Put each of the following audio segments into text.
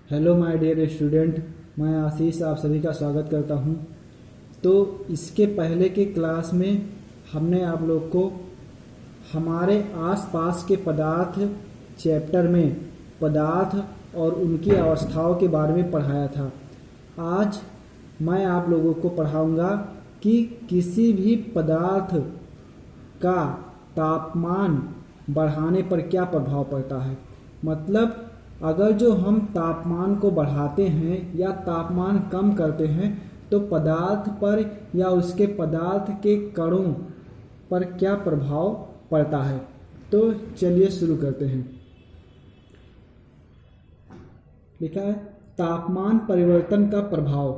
Hello my dear student, मैं आशीष आप सभी का स्वागत करता हूं। तो इसके पहले के क्लास में हमने आप लोग को हमारे आसपास के पदार्थ चैप्टर में पदार्थ और उनकी अवस्थाओं के बारे में पढ़ाया था। आज मैं आप लोगों को पढ़ाऊंगा कि किसी भी पदार्थ का तापमान बढ़ाने पर क्या प्रभाव पड़ता है। मतलब अगर जो हम तापमान को बढ़ाते हैं या तापमान कम करते हैं तो पदार्थ पर या उसके पदार्थ के कणों पर क्या प्रभाव पड़ता है। तो चलिए शुरू करते हैं। लिखा है तापमान परिवर्तन का प्रभाव।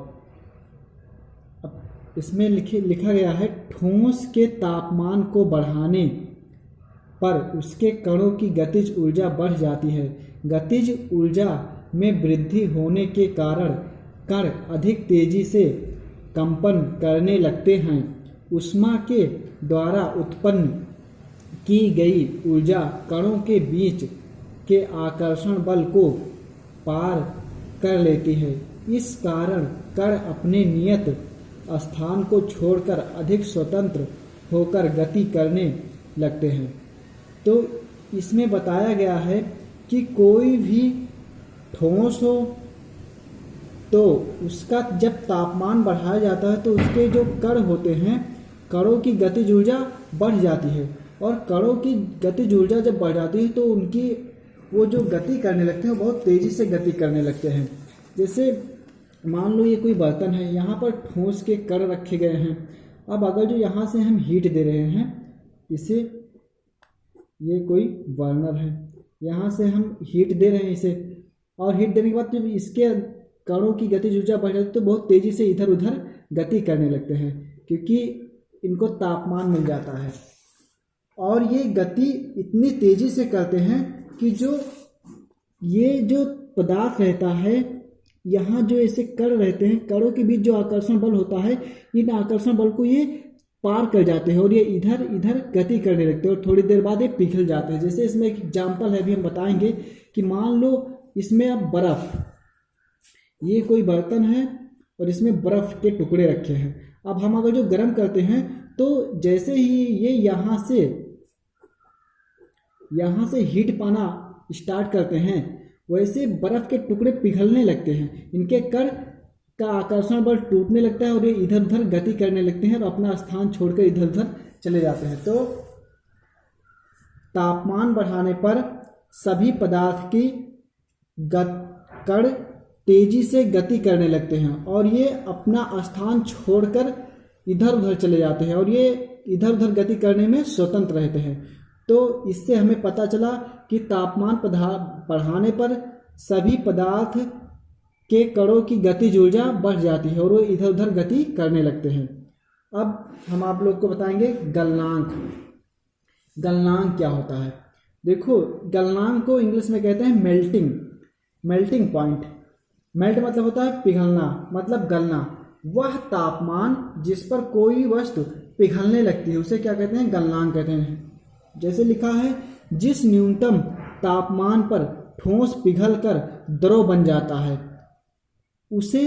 अब इसमें लिखा गया है ठोस के तापमान को बढ़ाने पर उसके कणों की गतिज ऊर्जा बढ़ जाती है। गतिज ऊर्जा में वृद्धि होने के कारण कण अधिक तेजी से कंपन करने लगते हैं। ऊष्मा के द्वारा उत्पन्न की गई ऊर्जा कणों के बीच के आकर्षण बल को पार कर लेती है। इस कारण कण अपने नियत स्थान को छोड़कर अधिक स्वतंत्र होकर गति करने लगते हैं। तो इसमें बताया गया है कि कोई भी ठोस हो तो उसका जब तापमान बढ़ाया जाता है तो उसके जो कण होते हैं, कणों की गतिज ऊर्जा बढ़ जाती है। और कणों की गतिज ऊर्जा जब बढ़ जाती है तो उनकी वो जो गति करने लगते हैं वो बहुत तेज़ी से गति करने लगते हैं। जैसे मान लो ये कोई बर्तन है, यहाँ पर ठोस के कण रखे गए हैं। अब अगर जो यहाँ से हम हीट दे रहे हैं इसे, ये कोई बर्नर है, यहाँ से हम हीट दे रहे हैं इसे, और हीट देने के बाद जब इसके कणों की गतिज ऊर्जा बढ़ जाती है तो बहुत तेज़ी से इधर उधर गति करने लगते हैं क्योंकि इनको तापमान मिल जाता है। और ये गति इतनी तेज़ी से करते हैं कि ये जो पदार्थ रहता है, यहाँ जो ऐसे कण रहते हैं, कणों के बीच जो आकर्षण बल होता है, इन आकर्षण बल को ये पार कर जाते हैं और ये इधर इधर गति करने लगते हैं और थोड़ी देर बाद ये पिघल जाते हैं। जैसे इसमें एक एग्जाम्पल है, अभी हम बताएंगे कि मान लो इसमें अब बर्फ़, ये कोई बर्तन है और इसमें बर्फ़ के टुकड़े रखे हैं। अब हम अगर जो गर्म करते हैं तो जैसे ही ये यहाँ से हीट पाना स्टार्ट करते हैं वैसे बर्फ़ के टुकड़े पिघलने लगते हैं, इनके कण का आकर्षण बल टूटने लगता है और ये इधर उधर गति करने लगते हैं और अपना स्थान छोड़कर इधर उधर चले जाते हैं। तो तापमान बढ़ाने पर सभी पदार्थ की कण तेजी से गति करने लगते हैं और ये अपना स्थान छोड़कर इधर उधर चले जाते हैं और ये इधर उधर गति करने में स्वतंत्र रहते हैं। तो इससे हमें पता चला कि तापमान बढ़ाने पर सभी पदार्थ के कणों की गतिज ऊर्जा बढ़ जाती है और वो इधर उधर गति करने लगते हैं। अब हम आप लोग को बताएंगे गलनांक। गलनांक क्या होता है? देखो, गलनांक को इंग्लिश में कहते हैं मेल्टिंग पॉइंट। मेल्ट मतलब होता है पिघलना, मतलब गलना। वह तापमान जिस पर कोई वस्तु पिघलने लगती है उसे क्या कहते हैं? गलनांक कहते हैं। जैसे लिखा है जिस न्यूनतम तापमान पर ठोस पिघलकर द्रव बन जाता है उसे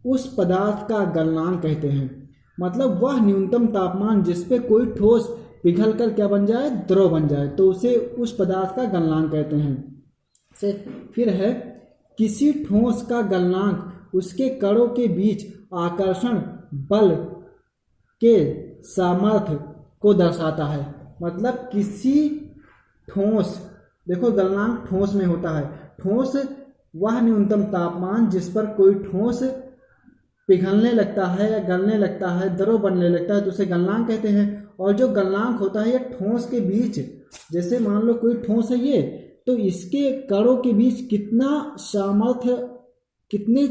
उस पदार्थ का गलनांक कहते हैं। मतलब वह न्यूनतम तापमान जिस पे कोई ठोस पिघल कर क्या बन जाए? द्रव बन जाए, तो उसे उस पदार्थ का गलनांक कहते हैं। फिर है किसी ठोस का गलनांक उसके कणों के बीच आकर्षण बल के सामर्थ्य को दर्शाता है। मतलब किसी ठोस, देखो गलनांक ठोस में होता है। ठोस वह न्यूनतम तापमान जिस पर कोई ठोस पिघलने लगता है या गलने लगता है, द्रव बनने लगता है, तो उसे गलनांक कहते हैं। और जो गलनांक होता है ये ठोस के बीच, जैसे मान लो कोई ठोस है ये, तो इसके कणों के बीच कितना सामर्थ्य, कितने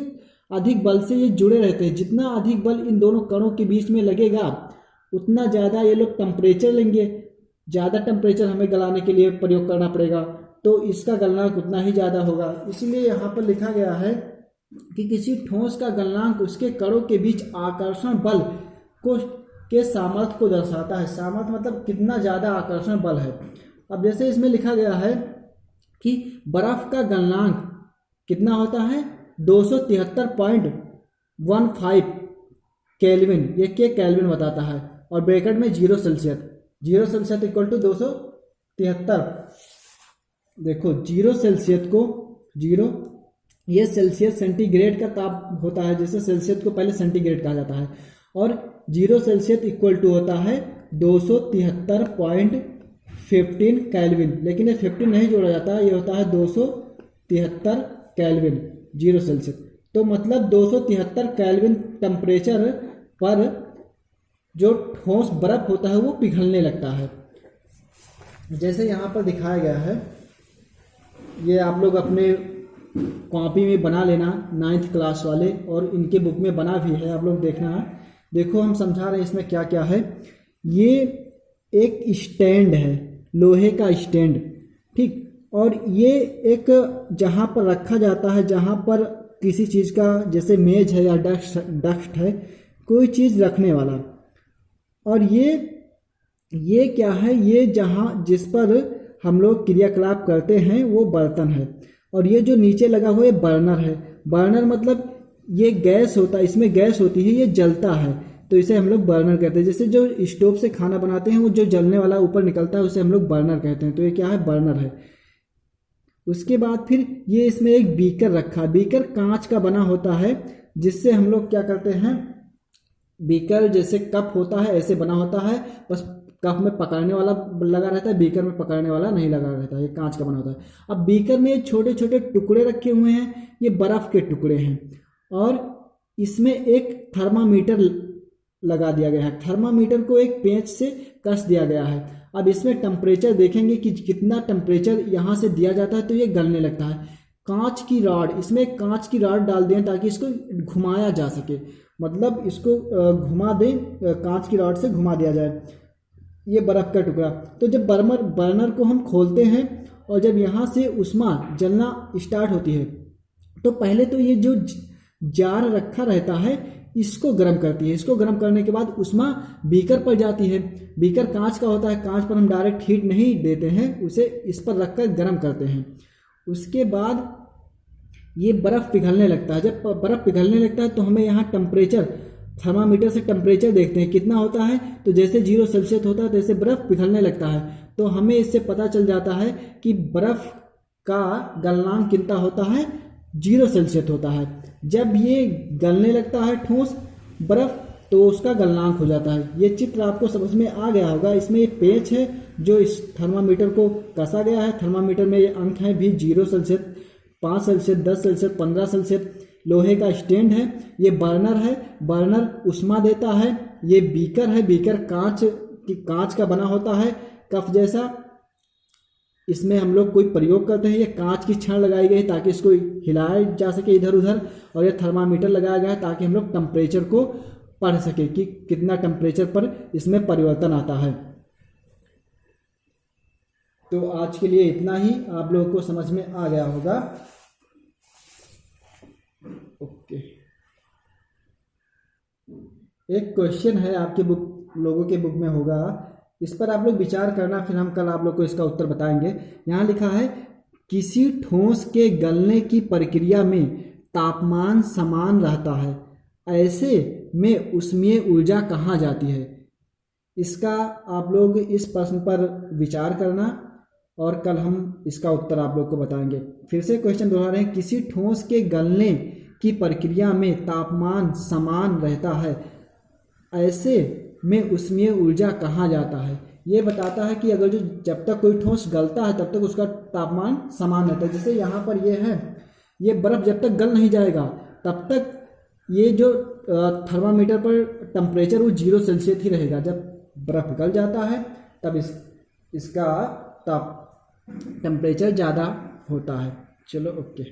अधिक बल से ये जुड़े रहते हैं। जितना अधिक बल इन दोनों कणों के बीच में लगेगा उतना ज़्यादा ये लोग टेम्परेचर लेंगे, ज़्यादा टेम्परेचर हमें गलाने के लिए प्रयोग करना पड़ेगा, तो इसका गलनांक उतना ही ज़्यादा होगा। इसीलिए यहाँ पर लिखा गया है कि किसी ठोस का गलनांक उसके कणों के बीच आकर्षण बल के सामर्थ्य को दर्शाता है। सामर्थ्य मतलब कितना ज़्यादा आकर्षण बल है। अब जैसे इसमें लिखा गया है कि बर्फ का गलनांक कितना होता है 273.15 केल्विन, ये के केल्विन बताता है, और ब्रैकेट में 0 सेल्सियस, 0 सेल्सियस इक्वल टू 273। देखो 0 सेल्सियस को 0, ये सेल्सियस सेंटीग्रेड का ताप होता है, जैसे सेल्सियस को पहले सेंटीग्रेड कहा जाता है, और 0 सेल्सियस इक्वल टू होता है 273.15 केल्विन, लेकिन ये 15 नहीं जोड़ा जाता है, ये होता है 273 केल्विन 0 सेल्सियस। तो मतलब 273 केल्विन टेम्परेचर पर जो ठोस बर्फ होता है वो पिघलने लगता है। जैसे यहाँ पर दिखाया गया है, ये आप लोग अपने कॉपी में बना लेना 9th क्लास वाले, और इनके बुक में बना भी है, आप लोग देखना है। देखो हम समझा रहे हैं इसमें क्या क्या है। ये एक स्टैंड है, लोहे का स्टैंड, ठीक, और ये एक जहाँ पर रखा जाता है, जहाँ पर किसी चीज़ का जैसे मेज है या डस्ट है, कोई चीज़ रखने वाला। और ये क्या है, ये जहाँ जिस पर हम लोग क्रियाकलाप करते हैं वो बर्तन है। और ये जो नीचे लगा हुआ है बर्नर है। बर्नर मतलब ये गैस होता है, इसमें गैस होती है, ये जलता है, तो इसे हम लोग बर्नर कहते हैं। जैसे जो स्टोव से खाना बनाते हैं वो जो जलने वाला ऊपर निकलता है उसे हम लोग बर्नर कहते हैं, तो ये क्या है, बर्नर है। उसके बाद फिर ये इसमें एक बीकर रखा, बीकर कांच का बना होता है, जिससे हम लोग क्या करते हैं, बीकर जैसे कप होता है ऐसे बना होता है, बस कप में पकड़ने वाला लगा रहता है, बीकर में पकड़ने वाला नहीं लगा रहता है, ये कांच का बना होता है। अब बीकर में छोटे छोटे टुकड़े रखे हुए हैं, ये बर्फ के टुकड़े हैं, और इसमें एक थर्मामीटर लगा दिया गया है। थर्मामीटर को एक पेंच से कस दिया गया है। अब इसमें टेम्परेचर देखेंगे कि कितना टेम्परेचर यहाँ से दिया जाता है तो ये गलने लगता है। कांच की रॉड, इसमें कांच की रॉड डाल दें ताकि इसको घुमाया जा सके, मतलब इसको घुमा दें, कांच की रॉड से घुमा दिया जाए ये बर्फ़ का टुकड़ा। तो जब बर्नर को हम खोलते हैं और जब यहाँ से उष्मा जलना स्टार्ट होती है, तो पहले तो ये जो जार रखा रहता है इसको गर्म करती है। इसको गर्म करने के बाद उष्मा बीकर पर जाती है। बीकर कांच का होता है, कांच पर हम डायरेक्ट हीट नहीं देते हैं, उसे इस पर रखकर गर्म करते हैं। उसके बाद ये बर्फ़ पिघलने लगता है। जब बर्फ़ पिघलने लगता है तो हमें यहाँ टेम्परेचर, थर्मामीटर से टेम्परेचर देखते हैं कितना होता है, तो जैसे 0 सेल्सियस होता है जैसे बर्फ़ पिघलने लगता है, तो हमें इससे पता चल जाता है कि बर्फ़ का गलनांक कितना होता है, 0 सेल्सियस होता है। जब ये गलने लगता है ठोस बर्फ़ तो उसका गलनांक हो जाता है। ये चित्र आपको समझ में आ गया होगा। इसमें एक पेंच है जो इस थर्मामीटर को कसा गया है। थर्मामीटर में ये अंक हैं भी 0 सेल्सियस, 5 सेल्सियस, 10 सेल्सियस, 15 सेल्सियस। लोहे का स्टैंड है। ये बर्नर है, बर्नर उष्मा देता है। ये बीकर है, बीकर कांच का बना होता है, कप जैसा। इसमें हम लोग कोई प्रयोग करते हैं। ये कांच की छड़ लगाई गई ताकि इसको हिलाया जा सके इधर उधर, और ये थर्मामीटर लगाया गया है ताकि हम लोग टेम्परेचर को पढ़ सके कि कितना टेम्परेचर पर इसमें परिवर्तन आता है। तो आज के लिए इतना ही, आप लोगों को समझ में आ गया होगा। ओके, एक क्वेश्चन है आपके लोगों के बुक में होगा, इस पर आप लोग विचार करना, फिर हम कल आप लोग को इसका उत्तर बताएंगे। यहाँ लिखा है किसी ठोस के गलने की प्रक्रिया में तापमान समान रहता है, ऐसे में ऊष्मीय ऊर्जा कहाँ जाती है। इसका आप लोग इस प्रश्न पर विचार करना और कल हम इसका उत्तर आप लोग को बताएंगे। फिर से क्वेश्चन दोहरा रहे हैं, किसी ठोस के गलने की प्रक्रिया में तापमान समान रहता है, ऐसे में ऊष्मीय ऊर्जा कहाँ जाता है। ये बताता है कि अगर जब तक कोई ठोस गलता है तब तक उसका तापमान समान रहता है। जैसे यहाँ पर ये है, ये बर्फ़ जब तक गल नहीं जाएगा तब तक ये जो थर्मामीटर पर टेम्परेचर वो 0 सेल्सियस ही रहेगा। जब बर्फ़ गल जाता है तब इसका टेम्परेचर ज़्यादा होता है। चलो ओके।